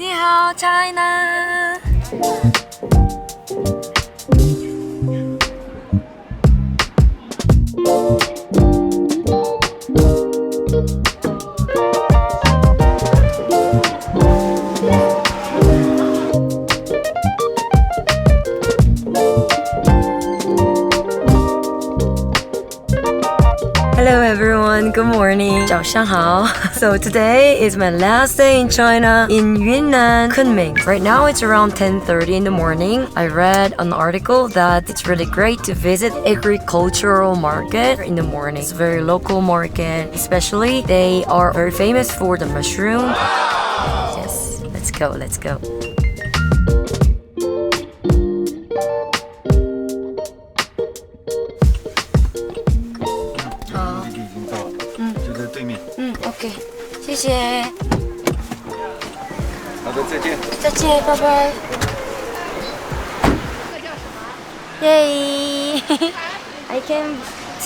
你好 China. Hello everyone, good morning. 早上好. So today is my last day in China in Yunnan, Kunming. Right now it's around 10:30 in the morning. I read an article that it's really great to visit agricultural market in the morning. It's a very local market, especially they are very famous for the mushroom. Yes, let's go. OK， 谢谢。好的，再见。再见，拜拜。Yay! I came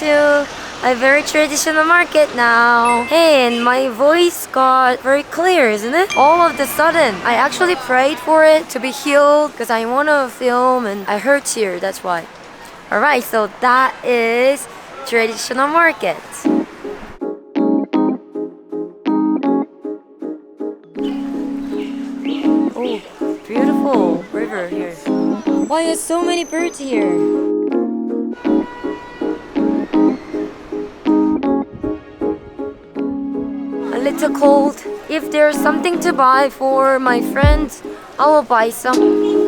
to a very traditional market now. Hey, and my voice got very clear, isn't it? All of the sudden, I actually prayed for it to be healed because I want to film and I hurt here, that's why. Alright, so that is traditional market. Oh, beautiful river here. Why are so many birds here? A little cold. If there's something to buy for my friends, I will buy some. Oh.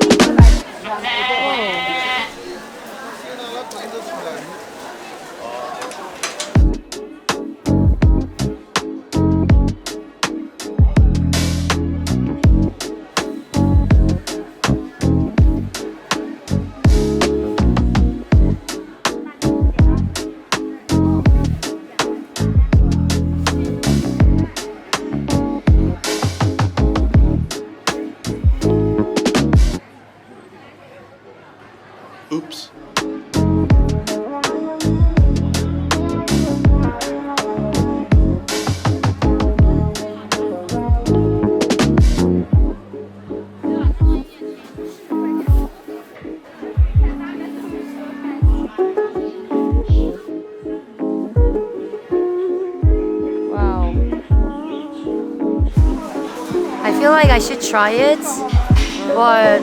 Oops. Wow. I feel like I should try it, but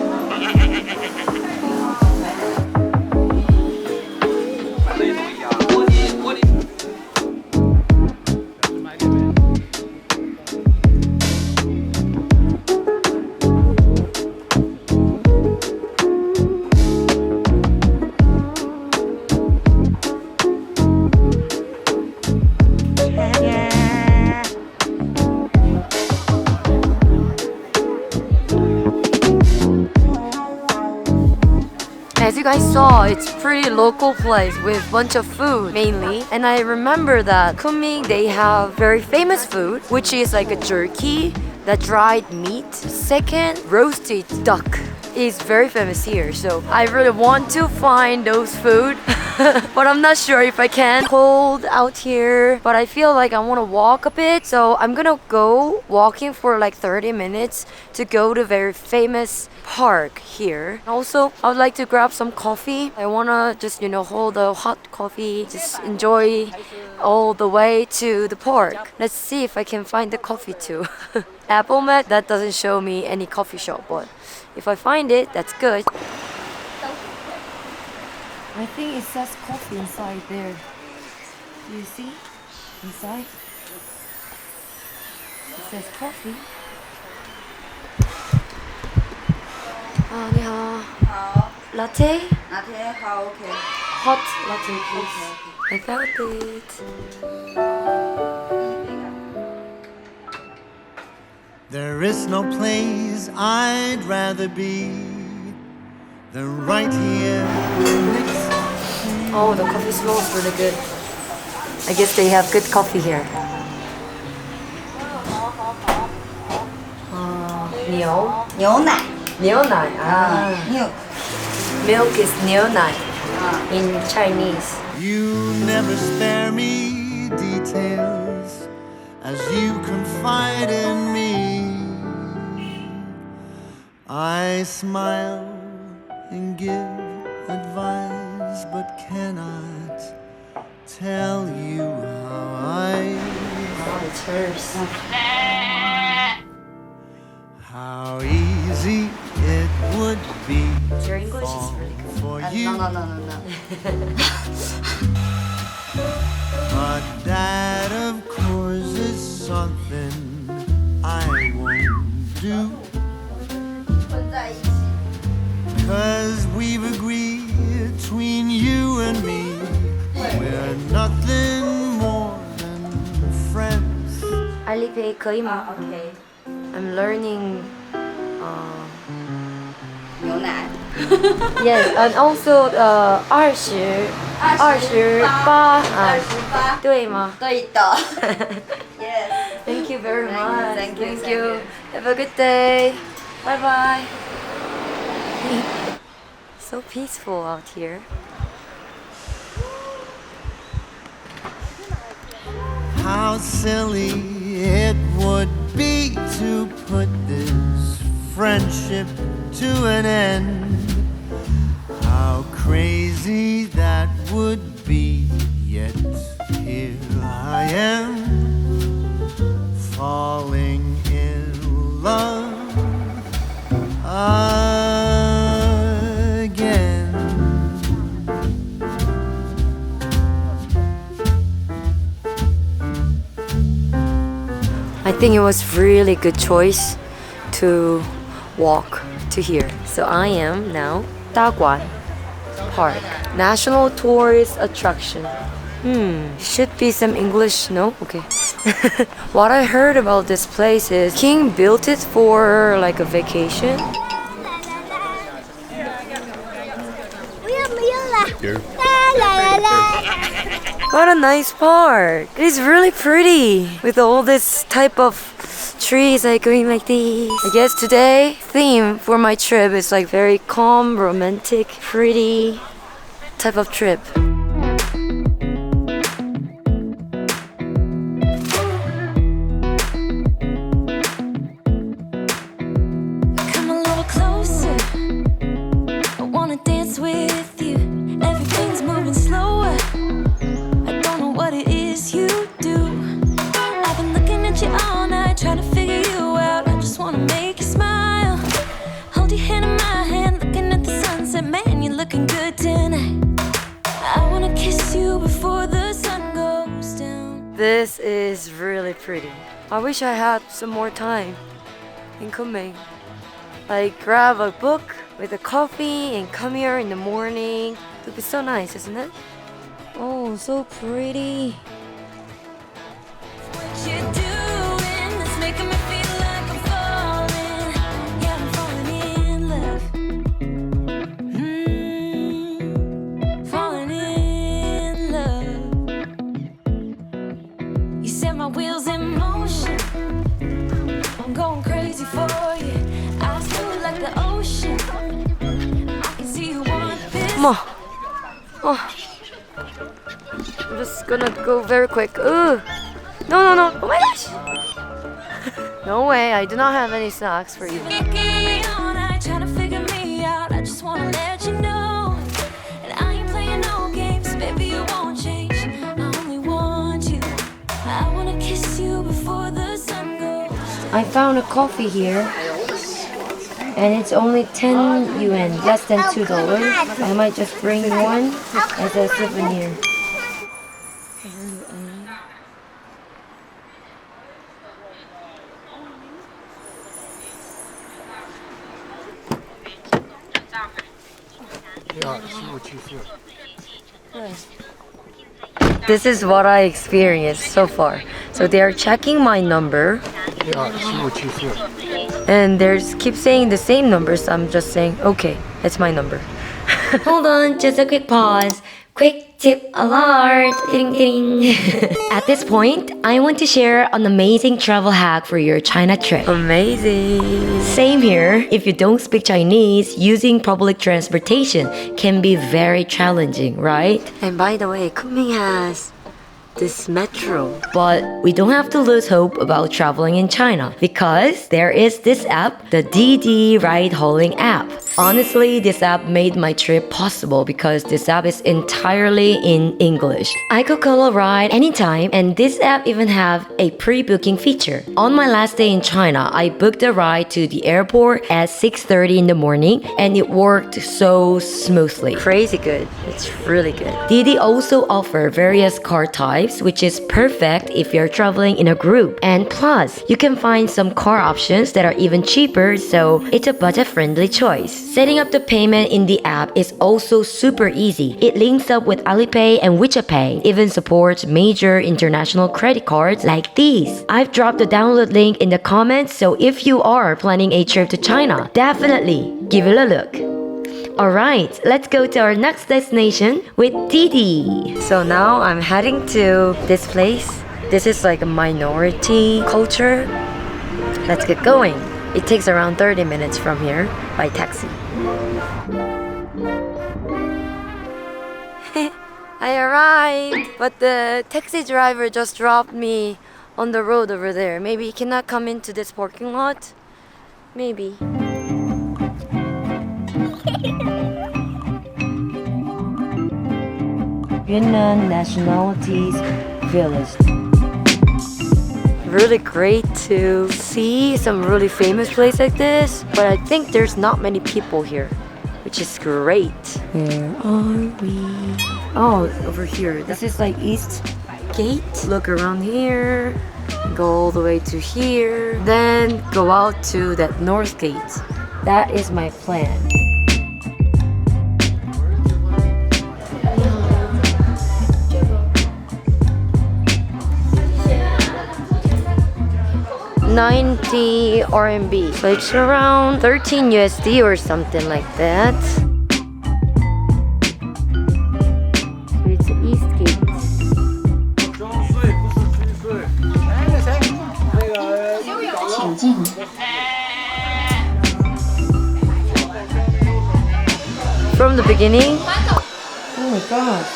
as you guys saw, it's pretty local place with bunch of food mainly. And I remember that Kunming, they have very famous food, which is like a jerky, the dried meat. Second, roasted duck is very famous here. So I really want to find those food, but I'm not sure if I can. Cold out here, but I feel like I want to walk a bit. So I'm gonna go walking for like 30 minutes to go to very famous park here. Also, I would like to grab some coffee. I wanna just, hold a hot coffee, just enjoy all the way to the park. Let's see if I can find the coffee too. Apple Map, that doesn't show me any coffee shop, but if I find it, that's good. I think it says coffee inside there. Do you see? Inside? It says coffee. 你好。好。Latte? Latte, how okay? Hot latte, please. I found it. There is no place I'd rather be than right here. Oh, the coffee smells really good. I guess they have good coffee here. 牛奶。牛奶啊。Milk is 牛奶 in Chinese. You never spare me details as you confide in me. I smile and give advice, but cannot tell you how I Oh, it's hers. how easy it would be Your English is really good. for you. No. But that, of course, is something I won't do. 混在一起。 'Cause we've agreed between you and me, we're nothing more than friends. Alipay 可以吗 OK。 I'm learning. 牛奶。 Yes, and also 28对吗？对的。Yes. Thank you very much. Thank you. Thank you. Have a good day. Bye bye. So peaceful out here. How silly it would be to put this friendship to an end. How crazy that would be, yet here I am, falling in love again. I think it was really good choice to walk to here. So I am now Daguan Park, National Tourist Attraction. Should be some English, no? Okay. What I heard about this place is King built it for like a vacation. What a nice park. It is really pretty with all this type of trees like going like these. I guess today theme for my trip is like very calm, romantic, pretty type of trip. Come a little closer. I wanna dance with you. Everything's moving slower. I don't know what it is you do. I've been looking at you all night, trying to figure you out. I just wanna make you smile. Hold your hand in my hand, looking at the sunset. Man, you're looking good tonight. I wanna kiss you before the sun goes down. This is really pretty. I wish I had some more time in Kunming. Like grab a book with a coffee and come here in the morning. It would be so nice, isn't it? Oh, so pretty. What you doing that's making me feel like I'm falling. Yeah, I'm falling in love. Falling in love. You set my wheels in motion. I'm going crazy for you. I feel like the ocean. I can see you want this. Oh. I'm just gonna go very quick. Ugh. No. Oh my gosh. No way. I do not have any snacks for you. All night trying to figure me out. I just wanna let you know that I ain't playing no games, baby. You won't change. I only want you. I wanna kiss you before the sun goes. I found a coffee here. And it's only 10 yuan, less than $2. I might just bring one as a souvenir. This is what I experienced so far. So they are checking my number. And they keep saying the same number, so I'm just saying, okay, it's my number. Hold on, just a quick pause. Quick tip alert! Ding ding. At this point, I want to share an amazing travel hack for your China trip. Amazing! Same here. If you don't speak Chinese, using public transportation can be very challenging, right? And by the way, Kunming has this metro. But we don't have to lose hope about traveling in China because there is this app, the DiDi ride-hauling app. Honestly, this app made my trip possible because this app is entirely in English. I could call a ride anytime, and this app even have a pre-booking feature. On my last day in China, I booked a ride to the airport at 6:30 in the morning, and it worked so smoothly. Crazy good. It's really good. DiDi also offer various car types, which is perfect if you're traveling in a group. And plus, you can find some car options that are even cheaper, so it's a budget-friendly choice. Setting up the payment in the app is also super easy. It links up with Alipay and WeChat Pay. Even supports major international credit cards like these. I've dropped the download link in the comments, so if you are planning a trip to China, definitely give it a look. Alright, let's go to our next destination with DiDi. So now I'm heading to this place. This is like a minority culture. Let's get going. It takes around 30 minutes from here by taxi. I arrived, but the taxi driver just dropped me on the road over there. Maybe he cannot come into this parking lot? Maybe. Yunnan Nationalities Village. Really great to see some really famous place like this, but I think there's not many people here, which is great. Where are we? Oh, over here. This is like East Gate. Look around here, go all the way to here, then go out to that North Gate. That is my plan. $90 RMB, so it's around 13 USD or something like that. So it's the East Gate. From the beginning. Oh my gosh.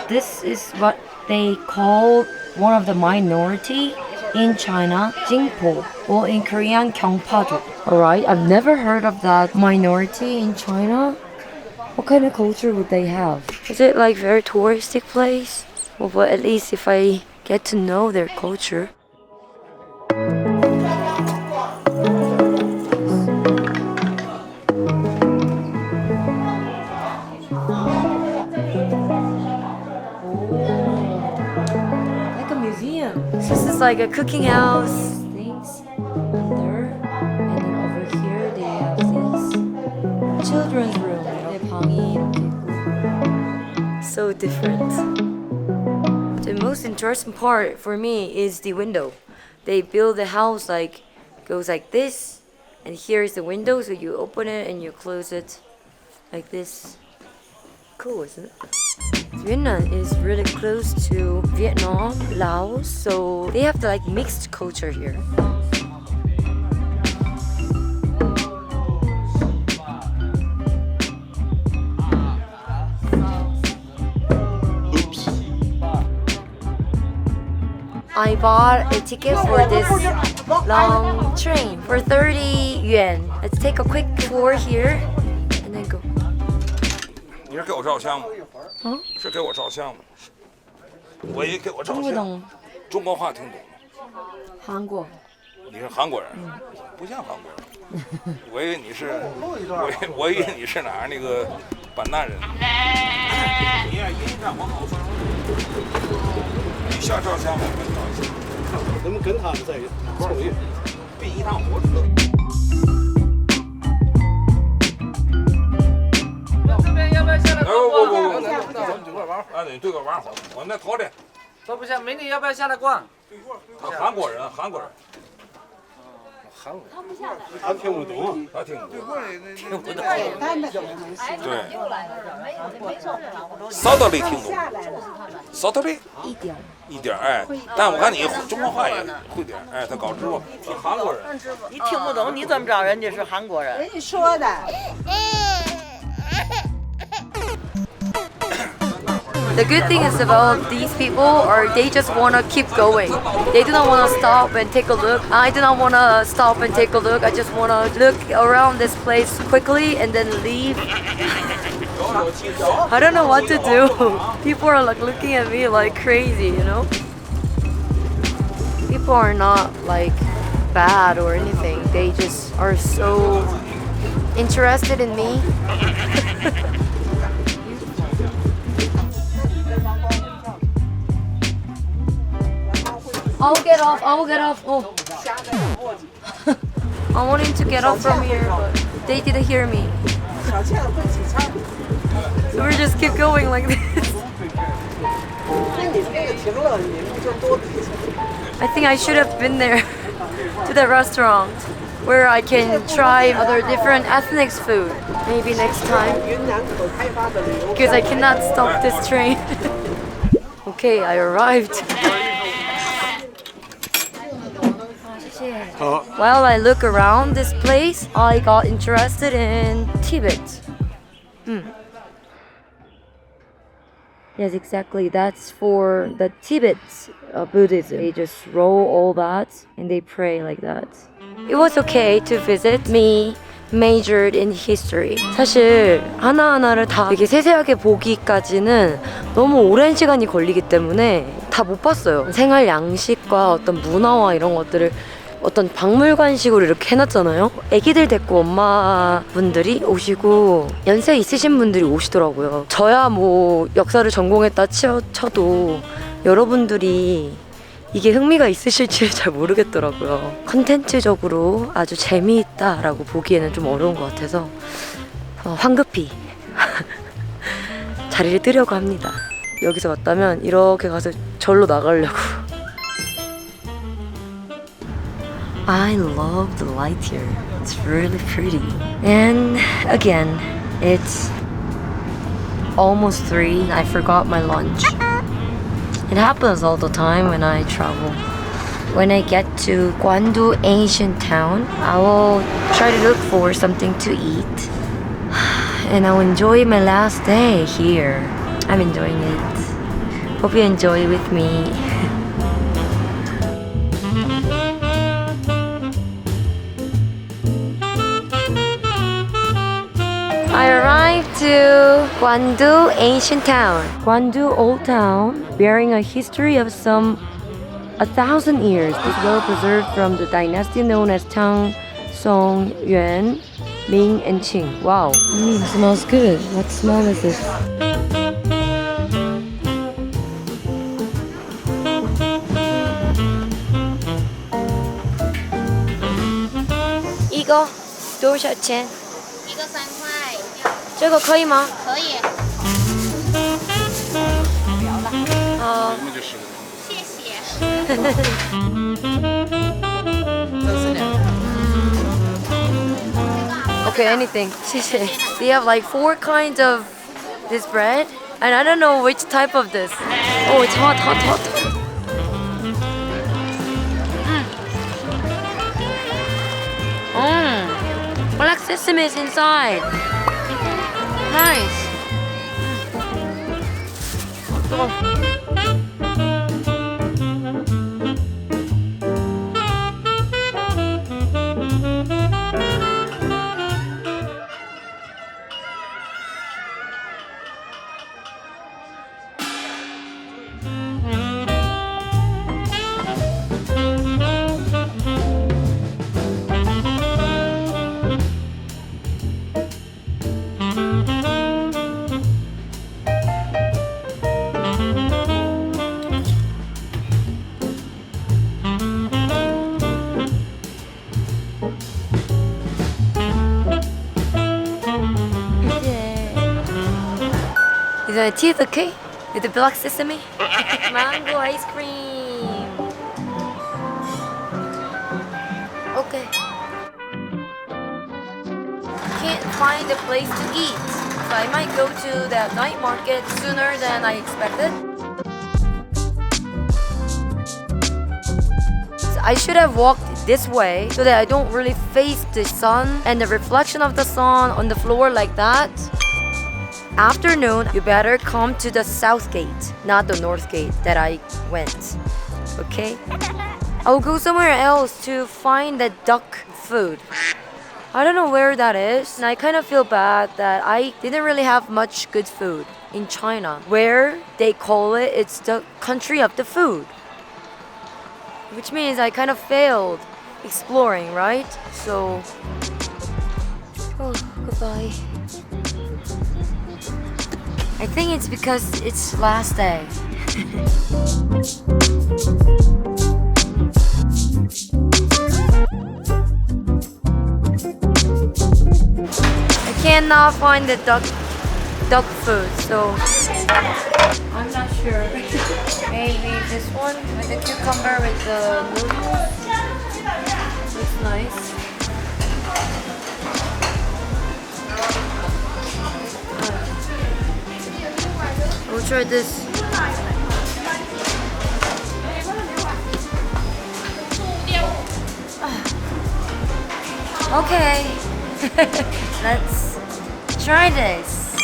This is what they call one of the minority in China, Jingpo, or in Korean, 경파족. Alright, I've never heard of that minority in China. What kind of culture would they have? Is it like very touristic place? Well, but at least if I get to know their culture. This is like a cooking house. Things under, and then over here they have things. Children's room. 방이 이렇게 있고. So different. The most interesting part for me is the window. They build the house like goes like this, and here is the window, so you open it and you close it like this. Cool, isn't it? Yunnan is really close to Vietnam, Laos, so they have the like mixed culture here. Oops. I bought a ticket for this long train for 30 yuan. Let's take a quick tour here and then go. 你是给我照相吗？嗯？是给我照相吗？我也给我照听不懂相。中国话听懂吗？韩国。你是韩国人？不像韩国人。我以为你是，我以为你是哪儿那个版纳人。你也一战我好说。你想照相我们照相。咱们跟他们在凑一比一趟火车。 啊，你对个玩会儿，我那头的。都不下，美女要不要下来逛？韩国人，韩国人。韩国，他听不懂，他听不懂，听不懂。对。扫到里听懂，扫到里一点哎，但我看你中国话也会点哎，他搞直播，韩国人。你听不懂，你怎么知道人家是韩国人？人家说的。The good thing is about these people are they just want to keep going. They do not want to stop and take a look. I do not want to stop and take a look. I just want to look around this place quickly and then leave. I don't know what to do. People are like looking at me like crazy, you know? People are not like bad or anything. They just are so interested in me. I'll get off. Oh. I want him to get off from here, but they didn't hear me. So we just keep going like this. I think I should have been there to the restaurant where I can try other different ethnic food. Maybe next time. Because I cannot stop this train. Okay, I arrived. While I look around this place, I got interested in Tibet. Yes, exactly. That's for the Tibet Buddhism. They just roll all that and they pray like that. It was okay to visit. Me majored in history. 사실 하나하나를 다 되게 세세하게 보기까지는 너무 오랜 시간이 걸리기 때문에 다 못 봤어요. 생활 양식과 어떤 문화와 이런 것들을 어떤 박물관식으로 이렇게 해놨잖아요. 애기들 데리고 엄마분들이 오시고 연세 있으신 분들이 오시더라고요. 저야 뭐 역사를 전공했다 쳐도 여러분들이 이게 흥미가 있으실지 잘 모르겠더라고요. 컨텐츠적으로 아주 재미있다라고 보기에는 좀 어려운 것 같아서 황급히 자리를 뜨려고 합니다. 여기서 왔다면 이렇게 가서 절로 나가려고. I love the light here. It's really pretty. And again, it's almost 3. I forgot my lunch. It happens all the time when I travel. When I get to Guandu ancient town, I will try to look for something to eat. And I'll enjoy my last day here. I'm enjoying it. Hope you enjoy with me. I arrived to Guandu ancient town. Guandu old town, bearing a history of some 1,000 years, is well preserved from the dynasty known as Tang, Song, Yuan, Ming, and Qing. Wow, smells good. What smell is this? 이거多少钱？一个3块。这个可以吗？可以。好。谢谢。Okay, anything. 谢谢。They have like 4 kinds of this bread, and I don't know which type of this. Oh, it's hot. Black sesame is inside. Nice. Is my teeth okay? With the black sesame? Mango ice cream. Okay. Can't find a place to eat, so I might go to that night market sooner than I expected. So I should have walked this way so that I don't really face the sun and the reflection of the sun on the floor like that. afternoon, you better come to the south gate, not the north gate that I went. Okay? I'll go somewhere else to find the duck food. I don't know where that is, and I kind of feel bad that I didn't really have much good food in China, where they call it, it's the country of the food. Which means I kind of failed exploring, right? So, oh, goodbye. I think it's because it's last day. I cannot find the duck food, so I'm not sure. Maybe this one with the cucumber with the noodles. Looks nice. We'll try this. Okay, let's try this.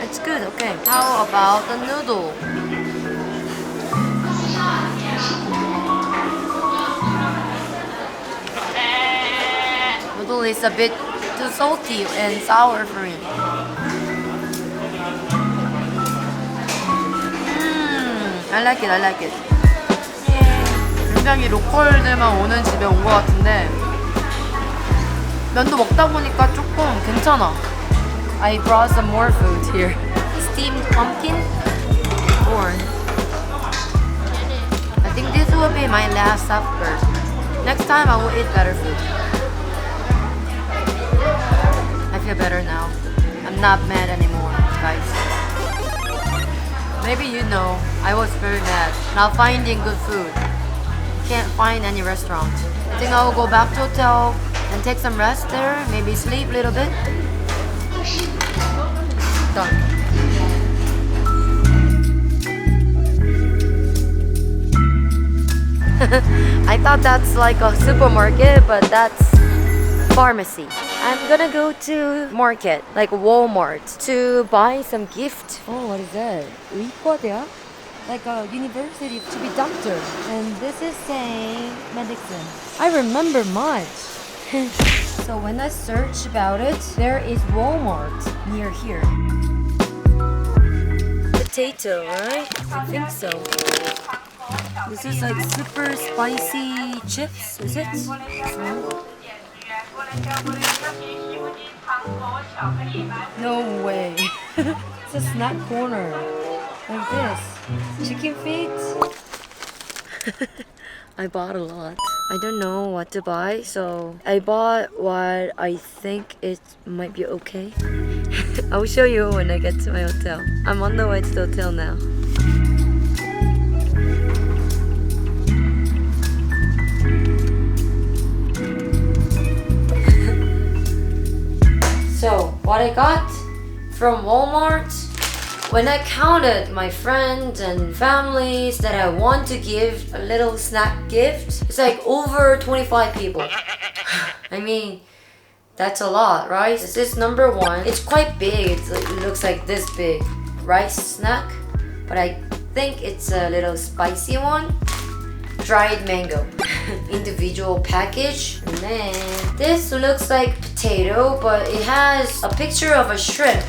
It's good, okay. How about the noodle? Noodle is a bit too salty and sour for me. I like it, I like it. 굉장히 로컬들만 오는 집에 온 것 같은데 면도 먹다 보니까 조금 괜찮아. I brought some more food here. Steamed pumpkin corn. I think this will be my last supper. Next time I will eat better food. I feel better now. I'm not mad anymore, guys. Maybe you know, I was very mad not finding good food. Can't find any restaurant. I think I will go back to hotel and take some rest there, maybe sleep a little bit. Done. I thought that's like a supermarket, but that's pharmacy. I'm gonna go to market, like Walmart, to buy some gift. Oh, what is that? 의과대학? Like a university to be doctor. And this is saying medicine. I remember much. So when I search about it, there is Walmart near here. Potato, right? I think so. This is like super spicy chips, is it? No way. It's a snack corner. Like this. Chicken feet. I bought a lot. I don't know what to buy, so I bought what I think it might be okay. I'll show you when I get to my hotel. I'm on the way to the hotel now. So, what I got from Walmart, when I counted my friends and families that I want to give a little snack gift, it's like over 25 people. I mean, that's a lot, right? This is number one. It's quite big. It looks like this big. Rice snack, but I think it's a little spicy one. Dried mango. Individual package. And then this looks like potato, but it has a picture of a shrimp.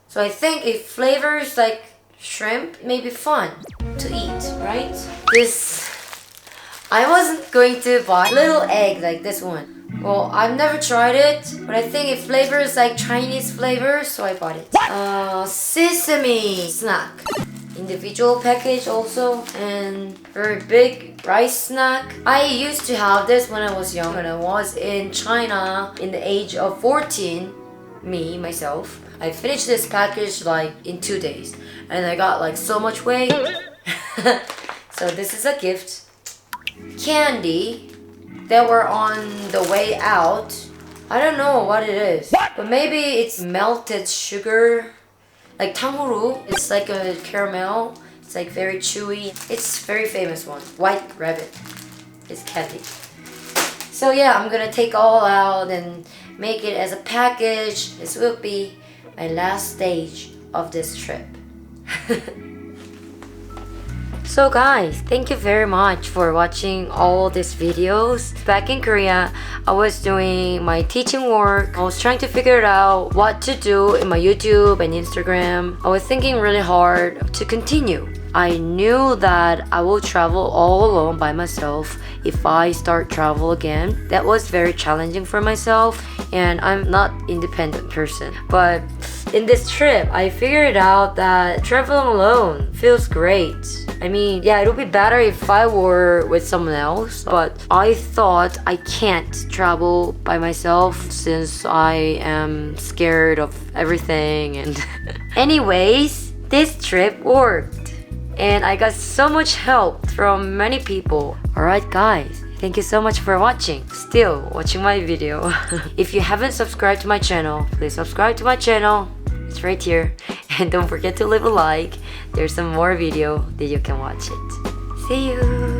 So I think it flavors like shrimp, may be fun to eat, right? This, I wasn't going to buy little egg like this one. Well, I've never tried it, but I think it flavors like Chinese flavors, so I bought it. Sesame snack. Individual package also, and very big rice snack. I used to have this when I was young, when I was in China in the age of 14, myself. I finished this package like in 2 days, and I got like so much weight. So this is a gift. Candy that were on the way out. I don't know what it is, but maybe it's melted sugar. Like 탕후루, it's like a caramel. It's like very chewy. It's very famous one. White rabbit. It's candy. So yeah, I'm gonna take all out and make it as a package. This will be my last stage of this trip. So guys, thank you very much for watching all these videos. Back in Korea, I was doing my teaching work. I was trying to figure out what to do in my YouTube and Instagram. I was thinking really hard to continue. I knew that I will travel all alone by myself if I start travel again. That was very challenging for myself, and I'm not independent person. But in this trip, I figured out that traveling alone feels great. I mean, yeah, it would be better if I were with someone else, but I thought I can't travel by myself since I am scared of everything. And anyways, this trip worked. And I got so much help from many people. Alright guys, thank you so much for still watching my video. If you haven't subscribed to my channel, please subscribe to my channel. It's right here. And don't forget to leave a like. There's some more video that you can watch it. See you!